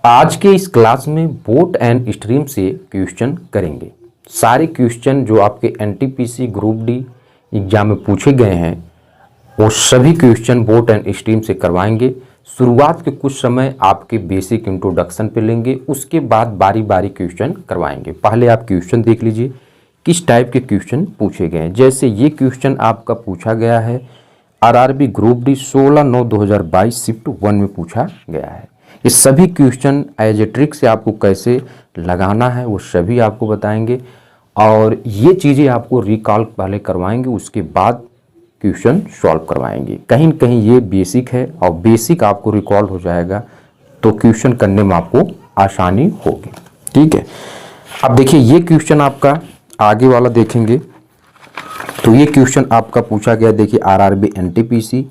आज के इस क्लास में बोट एंड स्ट्रीम से क्वेश्चन करेंगे। सारे क्वेश्चन जो आपके एनटीपीसी ग्रुप डी एग्जाम में पूछे गए हैं वो सभी क्वेश्चन बोट एंड स्ट्रीम से करवाएंगे। शुरुआत के कुछ समय आपके बेसिक इंट्रोडक्शन पे लेंगे, उसके बाद बारी बारी क्वेश्चन करवाएंगे। पहले आप क्वेश्चन देख लीजिए किस टाइप के क्वेश्चन पूछे गए हैं। जैसे ये क्वेश्चन आपका पूछा गया है आरआरबी ग्रुप डी 16/9/2022 शिफ्ट 1 में पूछा गया है। ये सभी क्वेश्चन एज ए ट्रिक से आपको कैसे लगाना है वो सभी आपको बताएंगे और ये चीज़ें आपको रिकॉल पहले करवाएंगे, उसके बाद क्वेश्चन सॉल्व करवाएंगे। कहीं न कहीं ये बेसिक है और बेसिक आपको रिकॉल हो जाएगा तो क्वेश्चन करने में आपको आसानी होगी। ठीक है, अब देखिए ये क्वेश्चन आपका आगे वाला देखेंगे तो ये क्वेश्चन आपका पूछा गया, देखिए RRB NTPC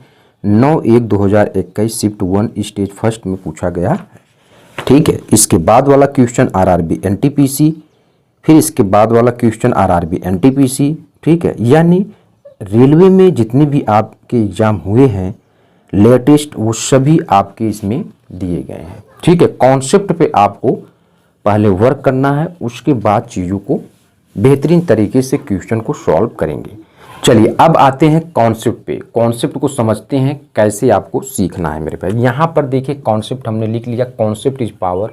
9/1/2021 shift 1 stage first में पूछा गया। ठीक है, इसके बाद वाला क्वेश्चन आरआरबी एनटीपीसी, फिर इसके बाद वाला क्वेश्चन आरआरबी एनटीपीसी। ठीक है, यानी रेलवे में जितने भी आपके एग्जाम हुए हैं लेटेस्ट वो सभी आपके इसमें दिए गए हैं। ठीक है, कॉन्सेप्ट पे आपको पहले वर्क करना है, उसके बाद चीज़ों को बेहतरीन तरीके से क्वेश्चन को सॉल्व करेंगे। चलिए अब आते हैं कॉन्सेप्ट पे। कॉन्सेप्ट को समझते हैं कैसे आपको सीखना है मेरे पास। यहाँ पर देखिए कॉन्सेप्ट हमने लिख लिया, कॉन्सेप्ट इज पावर।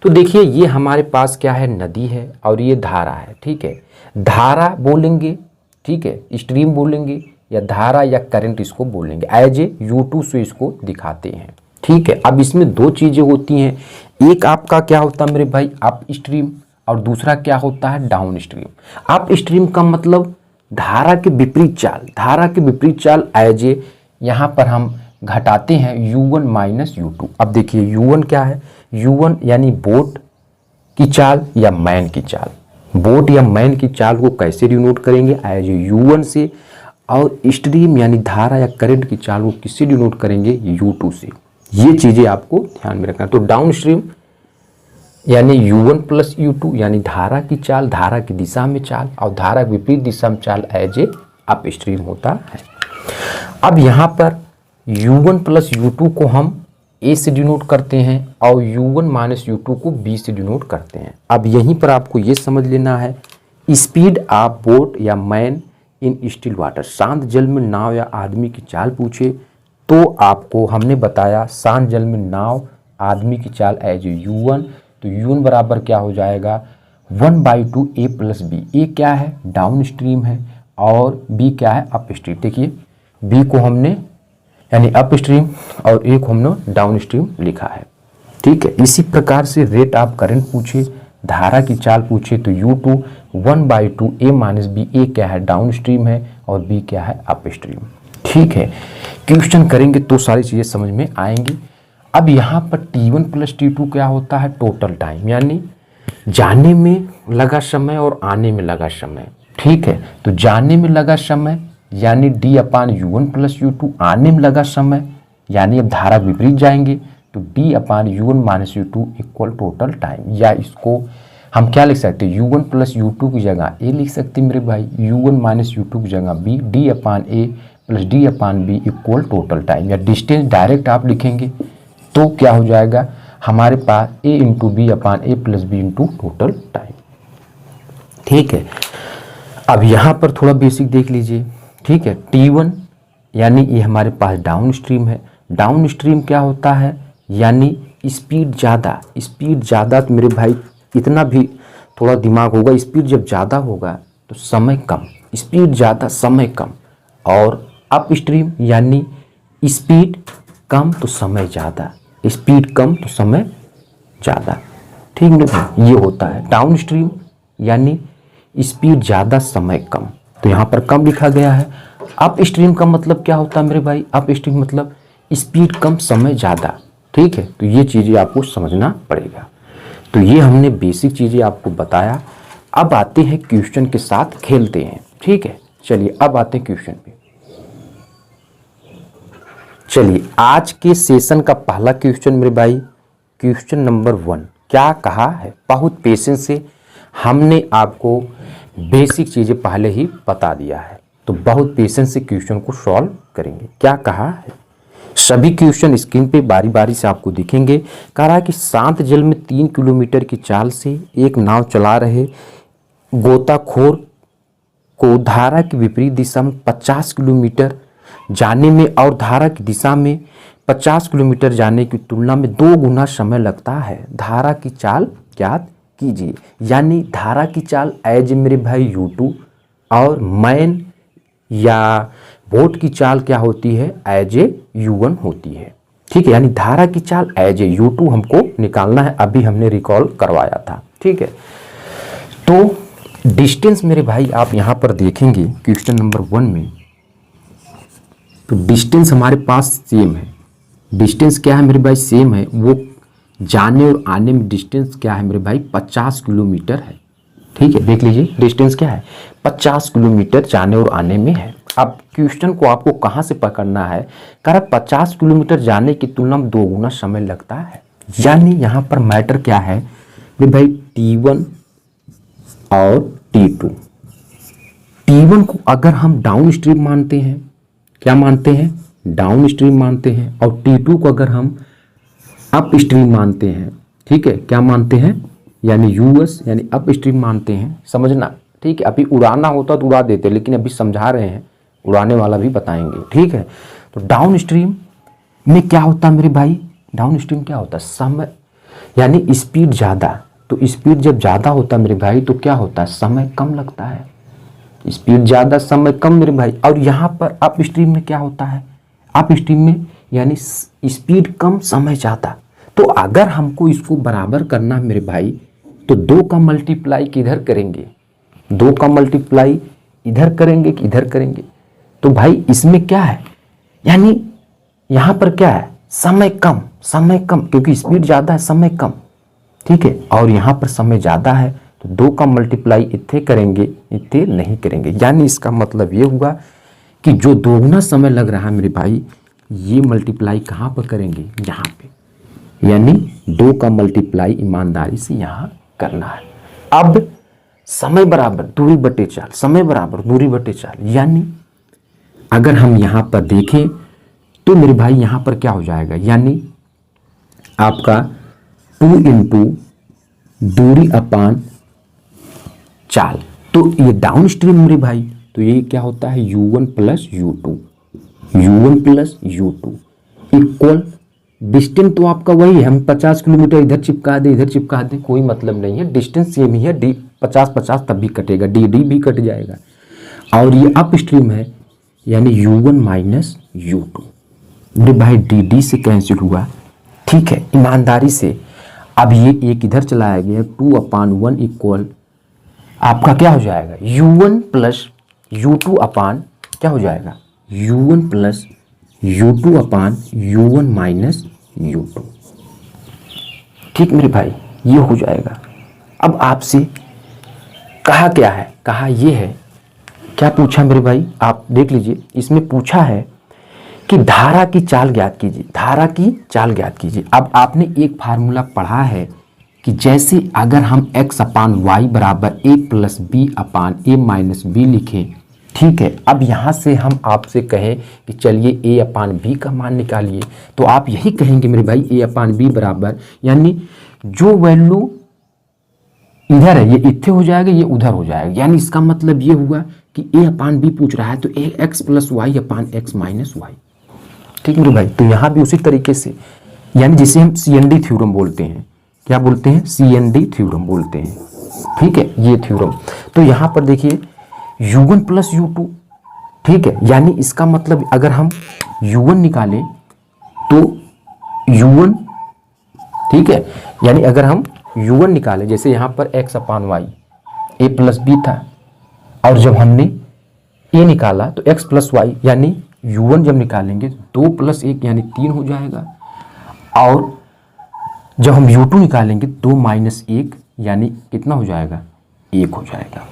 तो देखिए ये हमारे पास क्या है, नदी है और ये धारा है। ठीक है, धारा बोलेंगे, ठीक है, स्ट्रीम बोलेंगे या धारा या करंट इसको बोलेंगे। एज ए U2 से इसको दिखाते हैं। ठीक है, अब इसमें दो चीज़ें होती हैं, एक आपका क्या होता है मेरे भाई अप स्ट्रीम और दूसरा क्या होता है डाउन स्ट्रीम। अप स्ट्रीम का मतलब धारा के विपरीत चाल, धारा के विपरीत चाल एज ए यहाँ पर हम घटाते हैं U1 माइनस U2। अब देखिए U1 क्या है, U1 यानी बोट की चाल या मैन की चाल। बोट या मैन की चाल को कैसे डिनोट करेंगे, एज ए U1 से, और स्ट्रीम यानी धारा या करंट की चाल को किससे डिनोट करेंगे, U2 से। ये चीज़ें आपको ध्यान में रखना। तो डाउन स्ट्रीम यानी U1 प्लस U2 यानी धारा की चाल, धारा की दिशा में चाल, और धारा के विपरीत दिशा में चाल एज ए अप स्ट्रीम होता है। अब यहाँ पर U1 प्लस U2 को हम A से डिनोट करते हैं और U1 माइनस U2 को B से डिनोट करते हैं। अब यहीं पर आपको ये समझ लेना है, स्पीड ऑफ बोट या मैन इन स्टिल वाटर, शांत जल में नाव या आदमी की चाल पूछे तो आपको हमने बताया शांत जल में नाव आदमी की चाल एज ए U1, तो U1 बराबर क्या हो जाएगा 1/2 A प्लस B। A क्या है, डाउन स्ट्रीम है और B क्या है, अप स्ट्रीम। देखिए B को हमने यानी अप स्ट्रीम और A को हमने डाउन स्ट्रीम लिखा है। ठीक है, इसी प्रकार से रेट ऑफ करंट पूछे, धारा की चाल पूछे तो U2 1/2 A minus B। A क्या है, डाउन स्ट्रीम है और B क्या है, अप स्ट्रीम। ठीक है, क्वेश्चन करेंगे तो सारी चीज़ें समझ में आएंगी। अब यहाँ पर T1 प्लस T2 क्या होता है, टोटल टाइम, यानी जाने में लगा समय और आने में लगा समय। ठीक है, तो जाने में लगा समय यानी D/U1 प्लस U2, आने में लगा समय यानी अब धारा विपरीत जाएंगे तो D/U1 minus U2 equal total time. या इसको हम क्या लिख सकते हैं, U1 प्लस U2 की जगह A लिख सकते हैं मेरे भाई, U1 माइनस U2 की जगह B, D/A plus D/B equal total time. या डिस्टेंस डायरेक्ट आप लिखेंगे तो क्या हो जाएगा हमारे पास A into B/A plus B into total time. ठीक है, अब यहाँ पर थोड़ा बेसिक देख लीजिए। ठीक है, T1 यानी ये हमारे पास डाउन स्ट्रीम है। डाउन स्ट्रीम क्या होता है, यानी स्पीड ज़्यादा। स्पीड ज़्यादा तो मेरे भाई इतना भी थोड़ा दिमाग होगा, स्पीड जब ज़्यादा होगा तो समय कम, स्पीड ज़्यादा समय कम। और अप स्ट्रीम यानी स्पीड कम तो समय ज़्यादा, स्पीड कम तो समय ज़्यादा। ठीक है, ये होता है। डाउन स्ट्रीम यानी स्पीड ज़्यादा समय कम, तो यहाँ पर कम लिखा गया है। अप स्ट्रीम का मतलब क्या होता है मेरे भाई, अप स्ट्रीम मतलब स्पीड कम समय ज़्यादा। ठीक है, तो ये चीज़ें आपको समझना पड़ेगा। तो ये हमने बेसिक चीज़ें आपको बताया। अब आते हैं क्वेश्चन के साथ खेलते हैं। ठीक है, चलिए अब आते हैं क्वेश्चन पे। चलिए आज के सेशन का पहला क्वेश्चन मेरे भाई, क्वेश्चन नंबर 1 क्या कहा है। बहुत पेशेंस से हमने आपको बेसिक चीज़ें पहले ही बता दिया है, तो बहुत पेशेंस से क्वेश्चन को सॉल्व करेंगे। क्या कहा है, सभी क्वेश्चन स्क्रीन पे बारी बारी से आपको दिखेंगे। कह रहा है कि शांत जल में 3 किलोमीटर की चाल से एक नाव चला रहे गोताखोर को धारा की विपरीत दिशा में 50 किलोमीटर जाने में और धारा की दिशा में 50 किलोमीटर जाने की तुलना में 2 गुना समय लगता है। धारा की चाल ज्ञात कीजिए। यानी धारा की चाल एज मेरे भाई U2 और मैन या बोट की चाल क्या होती है, एज ए U1 होती है। ठीक है, यानी धारा की चाल एज ए U2 हमको निकालना है, अभी हमने रिकॉल करवाया था। ठीक है, तो डिस्टेंस मेरे भाई आप यहाँ पर देखेंगे क्वेश्चन नंबर 1 में, तो डिस्टेंस हमारे पास सेम है। डिस्टेंस क्या है मेरे भाई, सेम है। वो जाने और आने में डिस्टेंस क्या है मेरे भाई, 50 किलोमीटर है। ठीक है, देख लीजिए डिस्टेंस क्या है, 50 किलोमीटर जाने और आने में है। अब क्वेश्चन को आपको कहाँ से पकड़ना है, कह रहा 50 किलोमीटर जाने की तुलना में 2 गुना समय लगता है। यानी यहाँ पर मैटर क्या है मेरे भाई, T1 और T2। T1 को अगर हम डाउन स्ट्रीम मानते हैं, क्या मानते हैं, डाउन स्ट्रीम मानते हैं, और T2 को अगर हम अप स्ट्रीम मानते हैं। ठीक है, क्या मानते हैं, यानी यूएस यानी अप स्ट्रीम मानते हैं, समझना। ठीक है, अभी उड़ाना होता तो उड़ा देते, लेकिन अभी समझा रहे हैं, उड़ाने वाला भी बताएंगे। ठीक है, तो डाउन स्ट्रीम में क्या होता है मेरे भाई, डाउन स्ट्रीम क्या होता है, समय यानी स्पीड ज़्यादा। तो स्पीड जब ज़्यादा होता है मेरे भाई तो क्या होता है, समय कम लगता है। स्पीड ज़्यादा समय कम मेरे भाई। और यहाँ पर अप स्ट्रीम में क्या होता है, अप स्ट्रीम में यानी स्पीड कम समय ज़्यादा। तो अगर हमको इसको बराबर करना मेरे भाई, तो 2 का मल्टीप्लाई किधर करेंगे, 2 का मल्टीप्लाई इधर करेंगे कि इधर करेंगे। तो भाई इसमें क्या है, यानी यहाँ पर क्या है, समय कम, समय कम, क्योंकि स्पीड ज़्यादा है, समय कम। ठीक है, और यहाँ पर समय ज़्यादा है, तो 2 का मल्टीप्लाई इतने करेंगे, इतने नहीं करेंगे। यानी इसका मतलब ये हुआ कि जो 2 गुना समय लग रहा है मेरे भाई, ये मल्टीप्लाई कहाँ पर करेंगे, यहाँ पे। यानी 2 का मल्टीप्लाई ईमानदारी से यहाँ करना है। अब समय बराबर दूरी बटे चाल, समय बराबर दूरी बटे चाल। यानी अगर हम यहाँ पर देखें तो मेरे भाई यहाँ पर क्या हो जाएगा, यानी आपका 2 इंटू दूरी अपान चाल। तो ये डाउन स्ट्रीम मेरे भाई, तो ये क्या होता है, U1 plus U2, U1 plus U2 equal distance तो आपका वही है। हम 50 किलोमीटर इधर चिपका दे इधर चिपका दे, कोई मतलब नहीं है, डिस्टेंस सेम ही है। डी 50-50 तब भी कटेगा, डी भी कट जाएगा। और ये अप स्ट्रीम है, यानी U1 माइनस U2 मेरे भाई, डी से कैंसिल हुआ। ठीक है, ईमानदारी से अब ये एक इधर चलाया गया, 2/1 इक्वल आपका क्या हो जाएगा, U1 प्लस U2 अपान क्या हो जाएगा, U1 प्लस U2 अपान U1 माइनस U2। ठीक मेरे भाई, ये हो जाएगा। अब आपसे कहा क्या है, कहा ये है, क्या पूछा मेरे भाई, आप देख लीजिए। इसमें पूछा है कि धारा की चाल ज्ञात कीजिए, धारा की चाल ज्ञात कीजिए। अब आपने एक फार्मूला पढ़ा है कि जैसे अगर हम x अपान वाई बराबर a plus b upon a minus b लिखें। ठीक है, अब यहाँ से हम आपसे कहें कि चलिए a अपान बी का मान निकालिए, तो आप यही कहेंगे मेरे भाई a अपान बी बराबर, यानी जो वैल्यू इधर है ये इतने हो जाएगा, ये उधर हो जाएगा। यानी इसका मतलब ये हुआ कि a अपान बी पूछ रहा है, तो a x plus y upon x minus y. ठीक मेरे भाई, तो यहाँ भी उसी तरीके से, यानी जिसे हम CND थ्योरम बोलते हैं, क्या बोलते हैं, CND थ्योरम बोलते हैं। ठीक है, ये थ्योरम। तो यहाँ पर देखिए U1 प्लस U2। ठीक है, यानी इसका मतलब अगर हम U1 निकालें तो U1, ठीक है, यानी अगर हम U1 निकालें, जैसे यहाँ पर x upon y a plus b था, और जब हमने a निकाला तो x प्लस वाई, यानी U1 जब निकालेंगे 2 प्लस 1 यानी 3 हो जाएगा, और जब हम U2 निकालेंगे 2 माइनस 1 यानी कितना हो जाएगा, 1 हो जाएगा।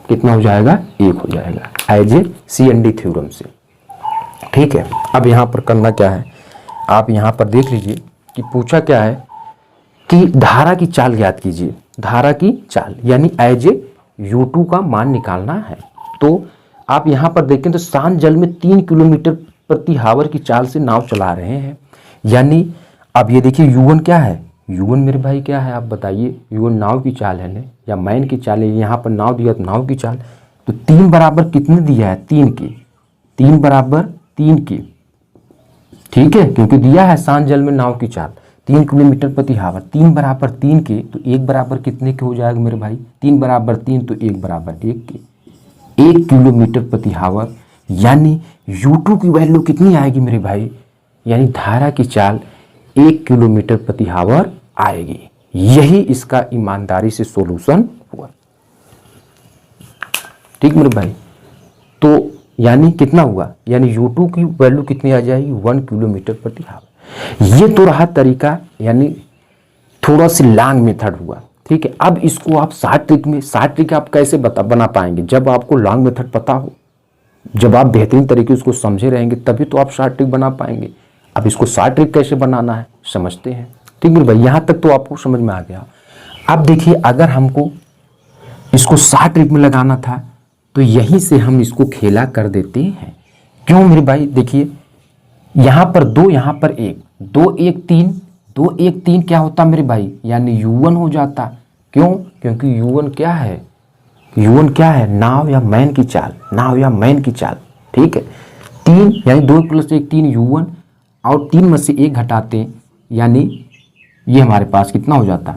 कितना हो जाएगा, 1 हो जाएगा, एज ए CND थ्योरम से। ठीक है, अब यहाँ पर करना क्या है, आप यहाँ पर देख लीजिए कि पूछा क्या है कि धारा की चाल ज्ञात कीजिए। धारा की चाल यानी एज ए U2 का मान निकालना है। तो आप यहाँ पर देखें तो शांत जल में 3 किलोमीटर प्रति हावर की चाल से नाव चला रहे हैं। यानी अब ये देखिए U1 क्या है, U1 मेरे भाई क्या है आप बताइए, U1 नाव की चाल है ना, या मैन की चाल है। यहाँ पर नाव दिया तो नाव की चाल, तो 3 बराबर कितने दिया है, 3 के, 3 बराबर 3 के, ठीक है, क्योंकि दिया है शांत जल में नाव की चाल 3 किलोमीटर प्रति हावर, 3 बराबर 3 के, तो 1 बराबर कितने के हो जाएगा मेरे भाई, 3 बराबर 3 तो 1 बराबर 1 के, 1 किलोमीटर प्रति हावर। यानी U2 की वैल्यू कितनी आएगी मेरे भाई, यानी धारा की चाल 1 किलोमीटर प्रति हावर आएगी। यही इसका ईमानदारी से सॉल्यूशन हुआ, ठीक मेरे भाई। तो यानी कितना हुआ, यानी U2 की वैल्यू कितनी आ जाएगी, 1 किलोमीटर प्रति हावर। ये तो रहा तरीका, यानी थोड़ा सी लॉन्ग मेथड हुआ, ठीक है। अब इसको आप शॉर्ट ट्रिक में, शॉर्ट ट्रिक आप कैसे बना पाएंगे, जब आपको लॉन्ग मेथड पता हो, जब आप बेहतरीन तरीके उसको समझे रहेंगे तभी तो आप शॉर्ट ट्रिक बना पाएंगे। अब इसको शॉर्ट ट्रिक कैसे बनाना है समझते हैं, ठीक मेरे भाई। यहाँ तक तो आपको समझ में आ गया। अब देखिए अगर हमको इसको शॉर्ट ट्रिक में लगाना था तो यहीं से हम इसको खेला कर देते हैं। क्यों मेरे भाई, देखिए यहाँ पर 2, यहाँ पर 1, 2 1 3, 2 1 3 क्या होता मेरे भाई, यानी U1 हो जाता। क्यों, क्योंकि U1 क्या है, U1 क्या है, नाव या मैन की चाल, नाव या मैन की चाल, ठीक है। 3 यानी 2 + 1 3 U1, और 3 में से 1 घटाते हैं, यानी ये हमारे पास कितना हो जाता,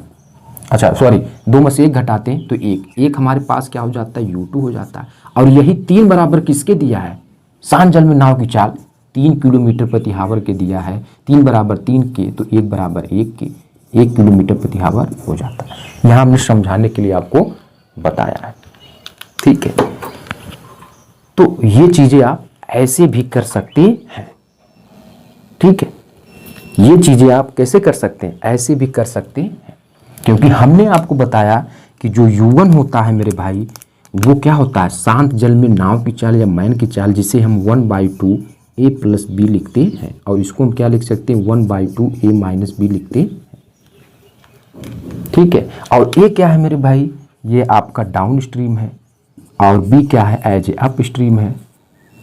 अच्छा सॉरी 2 में से 1 घटाते हैं तो 1 हमारे पास क्या हो जाता है, U2 हो जाता है। और यही 3 बराबर किसके दिया है, शांत जल में नाव की चाल 3 किलोमीटर प्रति हावर के दिया है। 3 बराबर 3 के, तो 1 बराबर 1 के, 1 किलोमीटर प्रति हावर हो जाता है। यहाँ हमने समझाने के लिए आपको बताया है, ठीक है। तो ये चीजें आप ऐसे भी कर सकते हैं, ठीक है। ये चीजें आप कैसे कर सकते हैं, ऐसे भी कर सकते हैं, क्योंकि हमने आपको बताया कि जो U1 होता है मेरे भाई, वो क्या होता है, शांत जल में नाव की चाल या मैन की चाल, जिसे हम 1/2 A + B लिखते हैं, और इसको हम क्या लिख सकते हैं, 1/2 A - B लिखते हैं, ठीक है। और A क्या है मेरे भाई, ये आपका डाउन स्ट्रीम है, और B क्या है, एज ए अप स्ट्रीम है,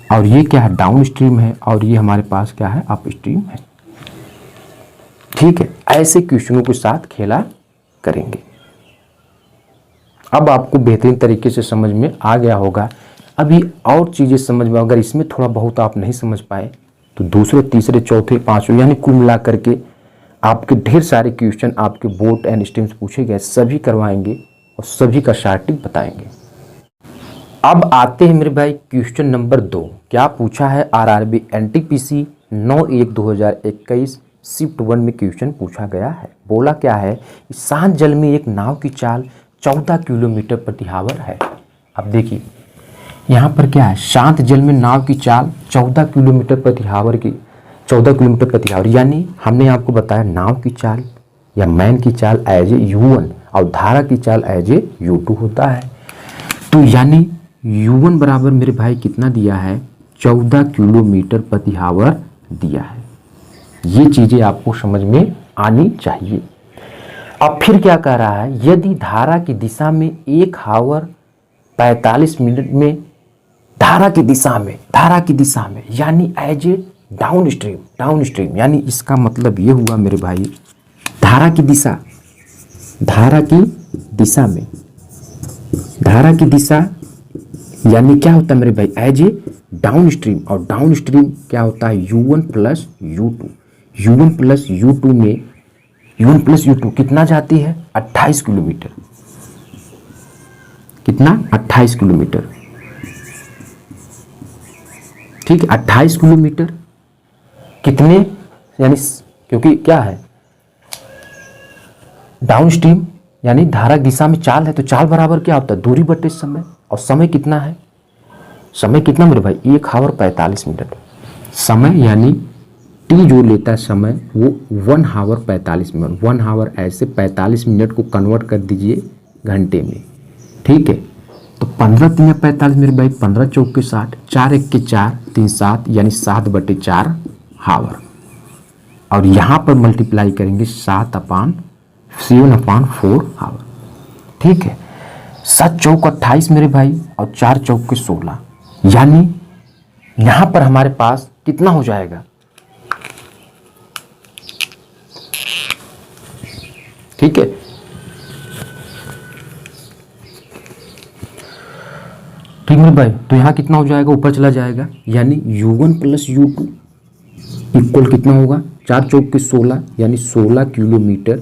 और ये क्या है, डाउन स्ट्रीम है, और ये हमारे पास क्या है, अप स्ट्रीम है, ठीक है। ऐसे क्वेश्चनों के साथ खेला करेंगे। अब आपको बेहतरीन तरीके से समझ में आ गया होगा। अभी और चीजें समझ में, अगर इसमें थोड़ा बहुत आप नहीं समझ पाए तो दूसरे, तीसरे, चौथे, पांचवें, यानी कुल मिला करके आपके ढेर सारे क्वेश्चन आपके बोर्ड एंड स्ट्रीम्स पूछे गए, सभी करवाएंगे और सभी का शॉर्ट ट्रिक बताएंगे। अब आते हैं मेरे भाई क्वेश्चन नंबर 2। क्या पूछा है, RRB NTPC 9/1/2021 शिफ्ट 1 में क्वेश्चन पूछा गया है। बोला क्या है, शांत जल में एक नाव की चाल 14 किलोमीटर प्रति हावर है। अब देखिए यहाँ पर क्या है, शांत जल में नाव की चाल 14 किलोमीटर प्रति हावर की, 14 किलोमीटर प्रति हावर, यानी हमने आपको बताया नाव की चाल या मैन की चाल एज ए U1 और धारा की चाल एज ए U2 होता है। तो यानी U1 बराबर मेरे भाई कितना दिया है, 14 किलोमीटर प्रति हावर दिया है। ये चीजें आपको समझ में आनी चाहिए। अब फिर क्या कह रहा है, यदि धारा की दिशा में 1 हावर 45 मिनट में, धारा की दिशा में यानी एज ए डाउन स्ट्रीम, यानी इसका मतलब ये हुआ मेरे भाई, धारा की दिशा यानी क्या होता है मेरे भाई, एज ए डाउन स्ट्रीम, और डाउन स्ट्रीम क्या होता है, U1 + U2, U1 + U2 में U1 + U2 कितना जाती है, 28 किलोमीटर, कितना, 28 किलोमीटर, ठीक है। 28 किलोमीटर कितने, यानी क्योंकि क्या है, डाउन स्ट्रीम यानी धारा दिशा में चाल है, तो चाल बराबर क्या होता है, दूरी बटे समय, और समय कितना है, समय कितना मेरे भाई, 1 हावर 45 मिनट। समय यानी टी जो लेता है समय, वो 1 हावर 45 मिनट, 1 हावर ऐसे 45 मिनट को कन्वर्ट कर दीजिए घंटे में, ठीक है। तो 15 × 3 = 45 मेरे भाई, 15 × 4 = 60, 4 × 1 = 4, 3 × 7 यानी 7/4 हावर, और यहाँ पर मल्टीप्लाई करेंगे 7/4 हावर, ठीक है। 7 × 4 = 28 मेरे भाई, और 4 × 4 = 16, यानी यहाँ पर हमारे पास कितना हो जाएगा? ठीक है, ठीक है भाई। तो यहाँ कितना हो जाएगा? ऊपर चला जाएगा, यानी u1 प्लस u2 इक्वल कितना होगा? 4 चौक के 16, यानी 16 किलोमीटर,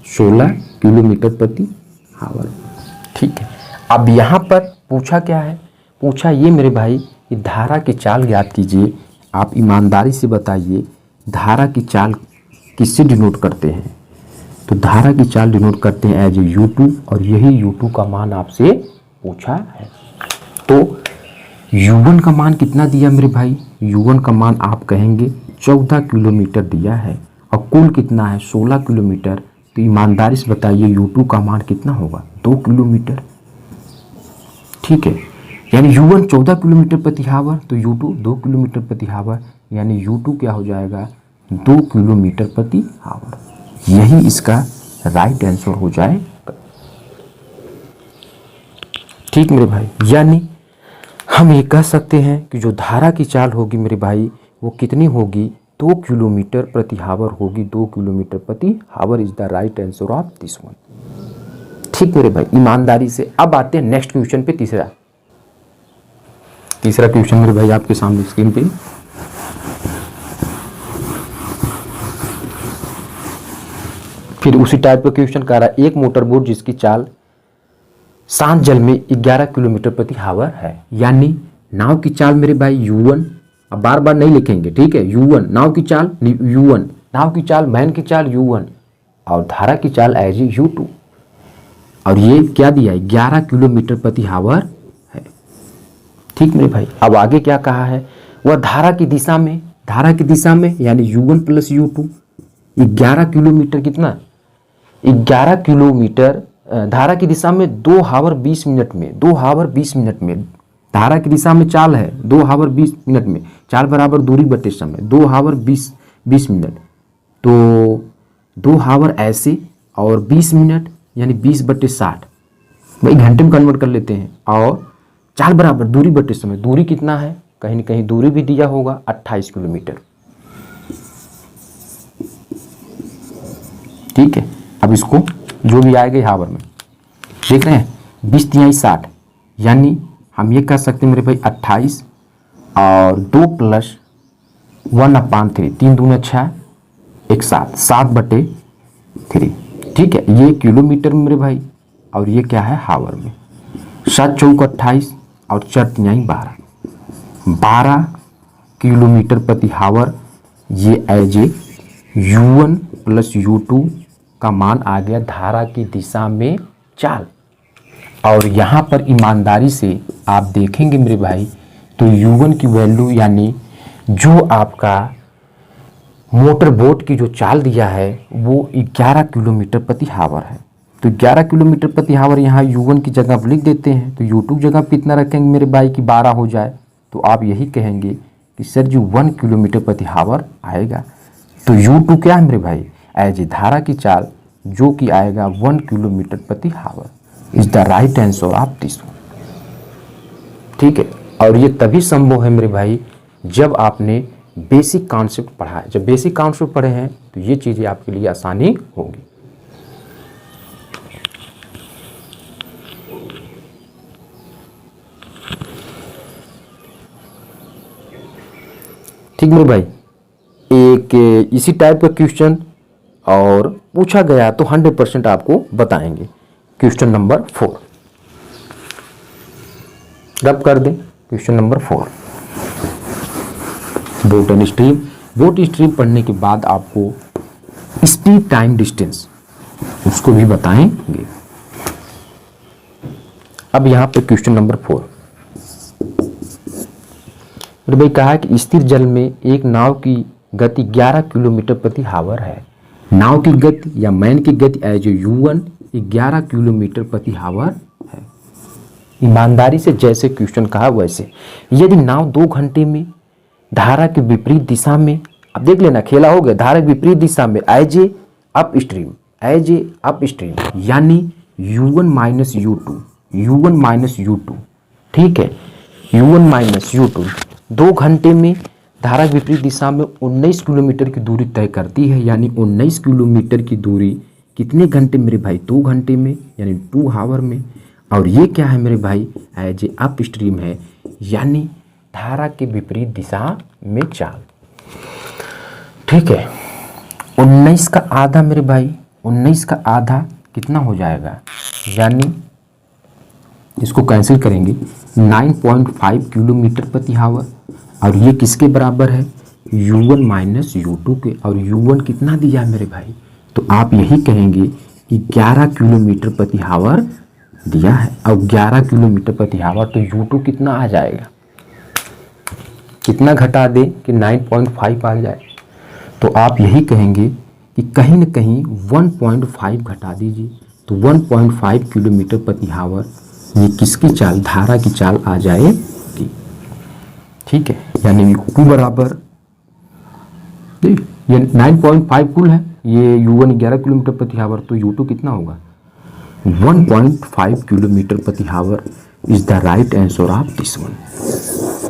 16 किलोमीटर प्रति आवर। ठीक है, अब यहाँ पर पूछा क्या है? पूछा ये मेरे भाई कि धारा की चाल ज्ञात कीजिए। आप ईमानदारी से बताइए धारा की चाल किससे डिनोट करते हैं? तो धारा की चाल डिनोट करते हैं एज ए u2, और यही u2 का मान आपसे पूछा है। तो u1 का मान कितना दिया मेरे भाई? u1 का मान आप कहेंगे 14 किलोमीटर दिया है, और कुल कितना है? 16 किलोमीटर। तो ईमानदारी से बताइए u2 का मान कितना होगा? 2 किलोमीटर। ठीक है, यानी u1 14 किलोमीटर प्रति आवर, तो u2 2 किलोमीटर प्रति आवर, यानी u2 क्या हो जाएगा? 2 किलोमीटर प्रति आवर। यही इसका राइट आंसर हो जाएगा। ठीक मेरे भाई, यानी हम ये कह सकते हैं कि जो धारा की चाल होगी मेरे भाई वो कितनी होगी? 2 किलोमीटर प्रति आवर होगी। 2 किलोमीटर प्रति our is the right answer of this one. ठीक मेरे भाई, ईमानदारी से। अब आते हैं नेक्स्ट क्वेश्चन पे। तीसरा क्वेश्चन मेरे भाई आपके सामने स्क्रीन पे। फिर उसी टाइप का क्वेश्चन कह रहा है, एक मोटर बोट जिसकी चाल शांत जल में 11 किलोमीटर प्रति आवर है, यानी नाव की चाल मेरे भाई u1, अब बार बार नहीं लिखेंगे, ठीक है। u1 नाव की चाल, u1 नाव की चाल, मैन की चाल u1, और धारा की चाल एज u2, और ये क्या दिया है? 11 किलोमीटर प्रति आवर है। ठीक मेरे भाई, अब आगे क्या कहा है? वह धारा की दिशा में यानी u1 प्लस u2 11 किलोमीटर, कितना? 11 किलोमीटर धारा की दिशा में 2 आवर 20 मिनट में, 2 आवर 20 मिनट में। धारा की दिशा में चाल है 2 आवर 20 मिनट में, चाल बराबर दूरी बटे समय, 2 आवर 20 मिनट, तो 2 आवर ऐसे और 20 मिनट यानी 20 बटे 60, भाई घंटे में कन्वर्ट कर लेते हैं, और चाल बराबर दूरी बटे समय। दूरी कितना है? कहीं न कहीं दूरी भी दिया होगा, 28 किलोमीटर। ठीक है, अब इसको जो भी आएगा आवर में देख रहे हैं, 20 तिहाई 60, यानी हम ये कह सकते हैं मेरे भाई 28 और 2 प्लस 1/3, 3 दूना 6, 1 7, 7 बटे 3। ठीक है, ये किलोमीटर में मेरे भाई, और ये क्या है? आवर में। 7 चौक 28 और 4 तिहाई 12 किलोमीटर प्रति आवर। ये as a u1 plus u2 का मान आ गया धारा की दिशा में चाल। और यहाँ पर ईमानदारी से आप देखेंगे मेरे भाई, तो u1 की वैल्यू यानी जो आपका मोटर बोट की जो चाल दिया है वो 11 किलोमीटर प्रति आवर है। तो 11 किलोमीटर प्रति आवर यहाँ u1 की जगह पर लिख देते हैं। तो u2 की जगह पर इतना रखेंगे मेरे भाई कि 12 हो जाए, तो आप यही कहेंगे कि सर जी 1 किलोमीटर प्रति आवर आएगा। तो u2 क्या है मेरे भाई? एज ए धारा की चाल, जो कि आएगा 1 किलोमीटर प्रति our is the right answer of this one. ठीक है, और ये तभी संभव है मेरे भाई जब आपने बेसिक कॉन्सेप्ट पढ़ा है। जब बेसिक कॉन्सेप्ट पढ़े हैं तो ये चीज़ें आपके लिए आसानी होगी। ठीक मेरे भाई, एक इसी टाइप का क्वेश्चन और पूछा गया तो 100% आपको बताएंगे। क्वेश्चन नंबर 4 रब कर दें। Question number 4, boat and stream. Boat stream पढ़ने के बाद आपको स्पीड टाइम डिस्टेंस उसको भी बताएंगे। अब यहाँ पे क्वेश्चन नंबर 4 मेरे भाई कहा है कि स्थिर जल में एक नाव की गति 11 किलोमीटर प्रति आवर है। नाव की गति या मैन की गति एज u1 11 किलोमीटर प्रति आवर है। ईमानदारी से जैसे क्वेश्चन कहा वैसे, यदि नाव 2 घंटे में धारा के विपरीत दिशा में, अब देख लेना खेला हो गया, धारा के विपरीत दिशा में एज ए अप स्ट्रीम, यानी u1 माइनस u2, ठीक है, u1 माइनस u2 2 घंटे में धारा विपरीत दिशा में 19 किलोमीटर की दूरी तय करती है, यानी 19 किलोमीटर की दूरी कितने घंटे मेरे भाई, 2 घंटे में, यानी 2 आवर में। और ये क्या है मेरे भाई, एज ए अप स्ट्रीम है, यानी धारा के विपरीत दिशा में चाल। ठीक है, 19 का आधा मेरे भाई, 19 का आधा कितना हो जाएगा, यानी इसको कैंसिल करेंगे, 9.5 किलोमीटर प्रति आवर। और ये किसके बराबर है, u1 माइनस u2 के। और u1 कितना दिया है मेरे भाई, तो आप यही कहेंगे कि 11 किलोमीटर प्रति आवर दिया है। और 11 किलोमीटर प्रति आवर तो u2 कितना आ जाएगा, कितना घटा दे कि 9.5 आ जाए, तो आप यही कहेंगे कि कहीं न कहीं 1.5 घटा दीजिए, तो 1.5 किलोमीटर प्रति आवर ये किसकी चाल, धारा की चाल आ जाएगी। ठीक है, यानी u बराबर, ये 9.5 कुल है, ये u1 11 किलोमीटर प्रति आवर, तो u2 कितना होगा, 1.5 किलोमीटर प्रति our is the right answer of this one.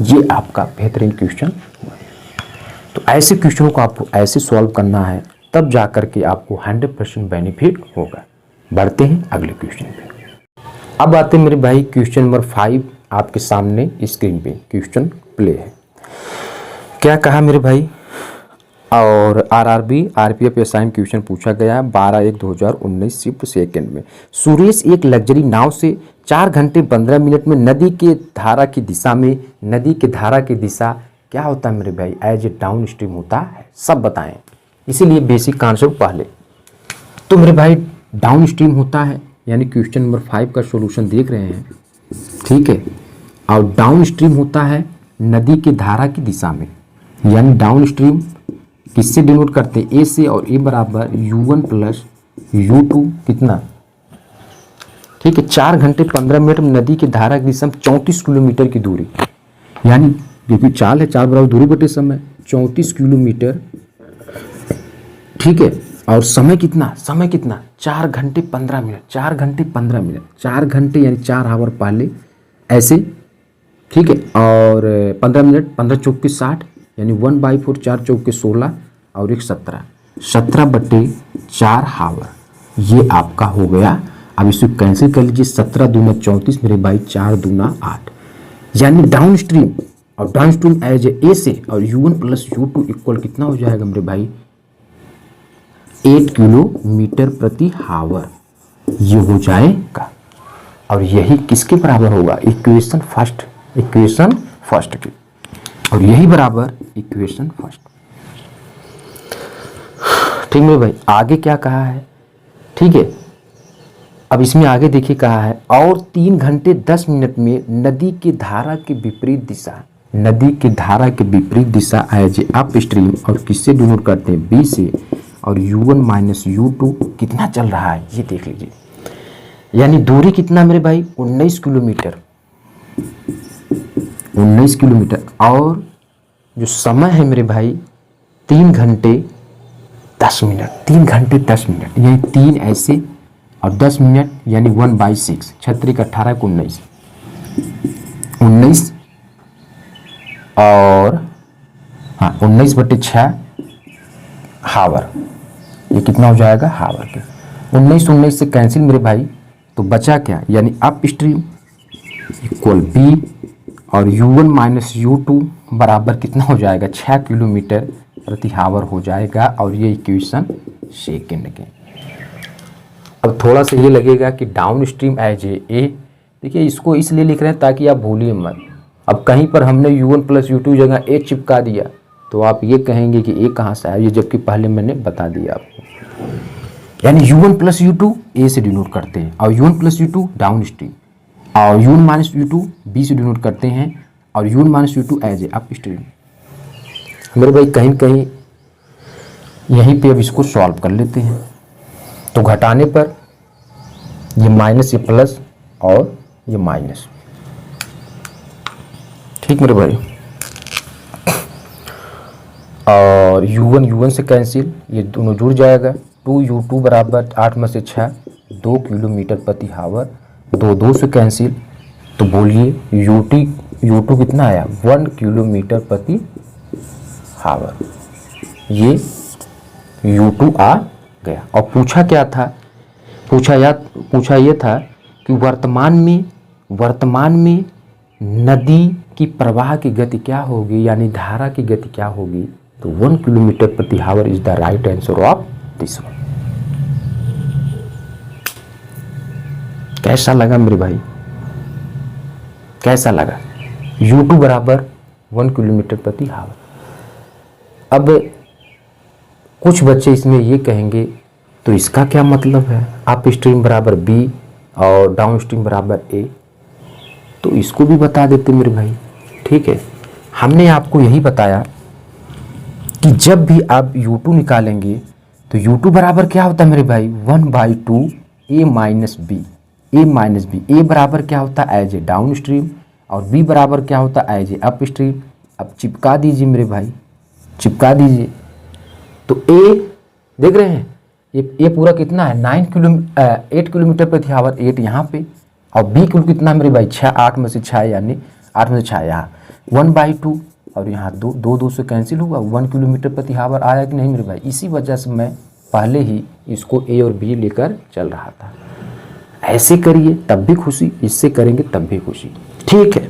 ये आपका बेहतरीन क्वेश्चन। तो ऐसे क्वेश्चनों को आपको ऐसे सॉल्व करना है, तब जाकर के आपको 100% बेनिफिट होगा। बढ़ते हैं अगले क्वेश्चन पे। अब आते हैं मेरे भाई क्वेश्चन नंबर 5, आपके सामने स्क्रीन पे क्वेश्चन प्ले है। क्या कहा मेरे भाई, और आरआरबी आरपीएफ असाइन क्वेश्चन पूछा गया 12/1/2019 शिफ्ट सेकंड में। सुरेश एक लग्जरी नाव से 4 घंटे 15 मिनट में नदी के धारा की दिशा में, नदी के धारा की दिशा क्या होता है मेरे भाई, एज ए डाउन स्ट्रीम होता है, सब बताएं, इसीलिए बेसिक कॉन्सेप्ट पहले। तो मेरे भाई डाउन स्ट्रीम होता है, यानी क्वेश्चन नंबर 5 का सॉल्यूशन देख रहे हैं, ठीक है। और डाउन स्ट्रीम होता है नदी के धारा की दिशा में, यानी डाउन स्ट्रीम किससे डिनोट करते हैं, ए से, और ए बराबर u1 प्लस u2 कितना, ठीक है। 4 घंटे 15 मिनट में नदी की धारा की दिशा में 34 किलोमीटर की दूरी, यानी क्योंकि चाल है, चाल बराबर दूरी बटे समय, 34 किलोमीटर, ठीक है। और समय कितना, समय कितना, 4 घंटे 15 मिनट, 4 घंटे 15 मिनट, 4 घंटे यानी 4 आवर पहले ऐसे, ठीक है। और 15 मिनट, 15 चौक के 60, यानी 1/4, 4 चौक के 16 और 1 17, 17/4 आवर, ये आपका हो गया। अब इसको कैंसिल कर लीजिए, 17 दूना 34 मेरे भाई, 4 दूना 8, यानी डाउन स्ट्रीम, और डाउन स्ट्रीम एज ए से, और u1 प्लस u2 इक्वल कितना हो जाएगा मेरे भाई, 8 किलोमीटर प्रति आवर, ये हो जाएगा। और यही किसके बराबर होगा, इक्वेशन फर्स्ट की, और यही बराबर इक्वेशन फर्स्ट। ठीक है भाई, आगे क्या कहा है, ठीक है। अब इसमें आगे देखिए कहा है, और 3 घंटे 10 मिनट में नदी की धारा के विपरीत दिशा, नदी की धारा के विपरीत दिशा एज ए अप स्ट्रीम, और किससे डिनोट करते हैं, बी से, और u1 माइनस u2 कितना चल रहा है ये देख लीजिए, यानी दूरी कितना मेरे भाई, 19 किलोमीटर, 19 किलोमीटर। और जो समय है मेरे भाई 3 घंटे 10 मिनट, 3 घंटे 10 मिनट, यानी 3 ऐसे और 10 मिनट, यानी 1/6, 36 18 को 19, 19 और हाँ 19/6 हावर, ये कितना हो जाएगा, हावर के 19 से कैंसिल मेरे भाई, तो बचा क्या, यानी अप स्ट्रीम इक्वल बी, और u1 माइनस u2 बराबर कितना हो जाएगा, 6 किलोमीटर प्रति आवर हो जाएगा। और ये इक्वेशन सेकेंड के। अब थोड़ा सा ये लगेगा कि डाउन स्ट्रीम एज ए, देखिए इसको इसलिए लिख रहे हैं ताकि आप भूलिए मत। अब कहीं पर हमने u1 प्लस u2 जगह ए चिपका दिया तो आप ये कहेंगे कि ए कहाँ से आया, ये जबकि पहले मैंने बता दिया आपको। यानी u1 प्लस u2 ए से डिनोट करते हैं, और u1 plus u2 down stream, और u1 माइनस u2 बी से डिनोट करते हैं, और u1 minus u2 as a upstream. मेरे भाई कहीं कहीं यहीं पे अब इसको सॉल्व कर लेते हैं, तो घटाने पर ये माइनस, ये प्लस, और ये माइनस, ठीक मेरे भाई। और u1 से कैंसिल, ये दोनों जुड़ जाएगा, 2u2 बराबर 8 में से 6, 2 किलोमीटर प्रति आवर, 2 से कैंसिल, तो बोलिए u2 कितना आया, 1 किलोमीटर प्रति आवर। ये U2 आ गया। और पूछा क्या था, पूछा ये था कि वर्तमान में नदी की प्रवाह की गति क्या होगी, यानी धारा की गति क्या होगी। तो 1 किलोमीटर प्रति our is the right answer of this one. कैसा लगा मेरे भाई, कैसा लगा? U2 बराबर 1 किलोमीटर प्रति आवर। अब कुछ बच्चे इसमें ये कहेंगे तो इसका क्या मतलब है, अप स्ट्रीम बराबर B और डाउन स्ट्रीम बराबर A। तो इसको भी बता देते मेरे भाई। ठीक है, हमने आपको यही बताया कि जब भी आप U2 निकालेंगे तो U2 बराबर क्या होता है मेरे भाई, 1/2 A माइनस बी। ए बराबर क्या होता है, एज ए डाउन स्ट्रीम, और B बराबर क्या होता है, एज ए अप स्ट्रीम। अब चिपका दीजिए मेरे भाई, चिपका दीजिए। तो A देख रहे हैं, ये पूरा कितना है, 8 किलोमीटर प्रति आवर, 8 यहाँ पे, और B कुल कितना मेरे भाई, 6, 8 में से 6, यानी 8 में से 6 यहाँ 1/2, और यहाँ 2 से कैंसिल होगा, 1 किलोमीटर प्रति आवर आया कि नहीं मेरे भाई। इसी वजह से मैं पहले ही इसको A और B लेकर चल रहा था। ऐसे करिए तब भी खुशी, इससे करेंगे तब भी खुशी। ठीक है।